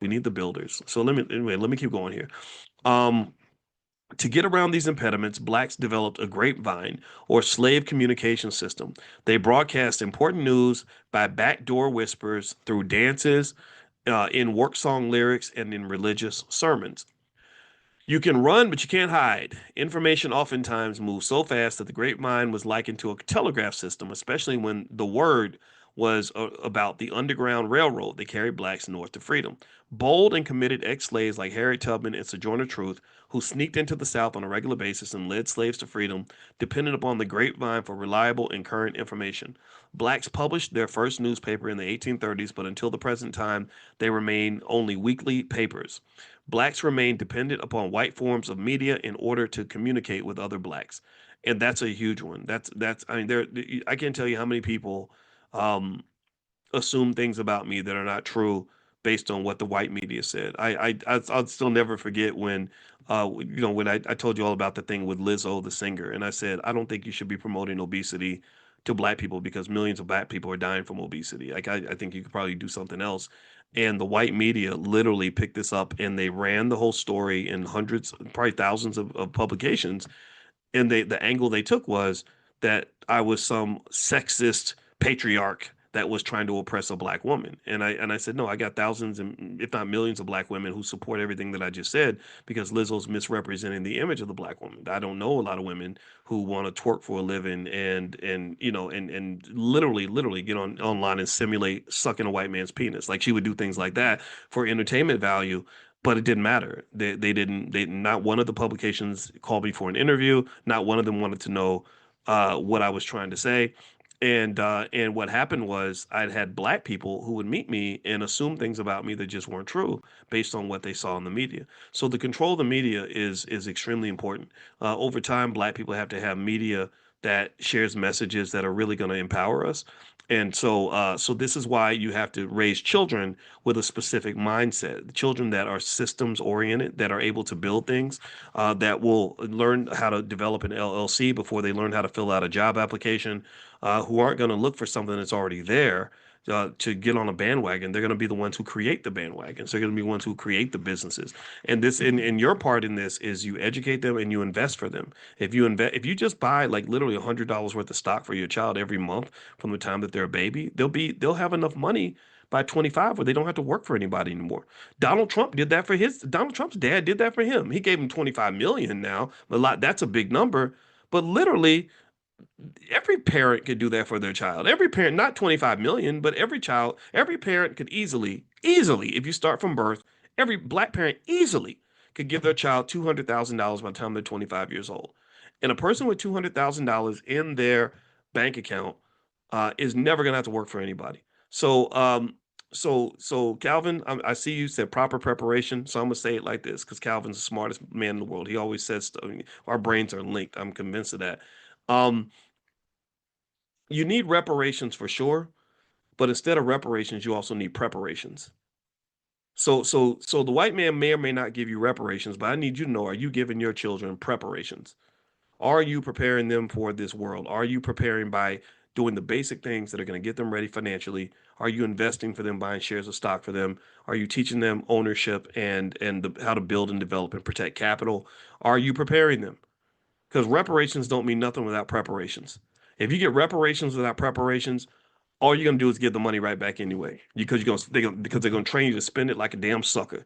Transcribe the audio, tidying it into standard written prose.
We need the builders. So let me keep going here. Um, to get around these impediments, blacks developed a grapevine or slave communication system. They broadcast important news by backdoor whispers through dances, in work song lyrics, and in religious sermons. You can run, but you can't hide. Information oftentimes moves so fast that the grapevine was likened to a telegraph system, especially when the word was about the Underground Railroad that carried blacks north to freedom. Bold and committed ex-slaves like Harriet Tubman and Sojourner Truth, who sneaked into the South on a regular basis and led slaves to freedom, depended upon the grapevine for reliable and current information. Blacks published their first newspaper in the 1830s, but until the present time, they remain only weekly papers. Blacks remain dependent upon white forms of media in order to communicate with other blacks, and that's a huge one. That's I mean there I can't tell you how many people um, assume things about me that are not true based on what the white media said. I'll still never forget when when I told you all about the thing with Lizzo the singer, and I said I don't think you should be promoting obesity to black people because millions of black people are dying from obesity. Like I think you could probably do something else. And the white media literally picked this up and they ran the whole story in hundreds, probably thousands of publications. And the angle they took was that I was some sexist patriarch that was trying to oppress a black woman. And I said, no, I got thousands and if not millions of black women who support everything that I just said because Lizzo's misrepresenting the image of the black woman. I don't know a lot of women who want to twerk for a living and and literally get on online and simulate sucking a white man's penis. Like she would do things like that for entertainment value, but it didn't matter. They not one of the publications called me for an interview. Not one of them wanted to know what I was trying to say. And what happened was I'd had black people who would meet me and assume things about me that just weren't true based on what they saw in the media. So the control of the media is extremely important. Over time, black people have to have media that shares messages that are really going to empower us. And so this is why you have to raise children with a specific mindset, children that are systems oriented, that are able to build things, that will learn how to develop an LLC before they learn how to fill out a job application, who aren't going to look for something that's already there. To get on a bandwagon, they're going to be the ones who create the bandwagons. They're going to be ones who create the businesses. And this, in your part in this, is you educate them and you invest for them. If you just buy like literally $100 worth of stock for your child every month from the time that they're a baby, they'll have enough money by 25 where they don't have to work for anybody anymore. Donald Trump's dad did that for him. He gave him 25 million now. A lot that's a big number, but literally every parent could do that for their child. Every parent, not 25 million, but every child, every parent could easily, if you start from birth, every black parent easily could give their child $200,000 by the time they're 25 years old. And a person with $200,000 in their bank account is never going to have to work for anybody. So Calvin, I see you said proper preparation. So I'm gonna say it like this because Calvin's the smartest man in the world. He always says stuff. Our brains are linked. I'm convinced of that. Um, you need reparations for sure, but instead of reparations, you also need preparations. So the white man may or may not give you reparations, but I need you to know: are you giving your children preparations? Are you preparing them for this world? Are you preparing by doing the basic things that are going to get them ready financially? Are you investing for them, buying shares of stock for them? Are you teaching them ownership and how to build and develop and protect capital? Are you preparing them? Because reparations don't mean nothing without preparations. If you get reparations without preparations, all you're gonna do is give the money right back anyway. Because they're gonna train you to spend it like a damn sucker.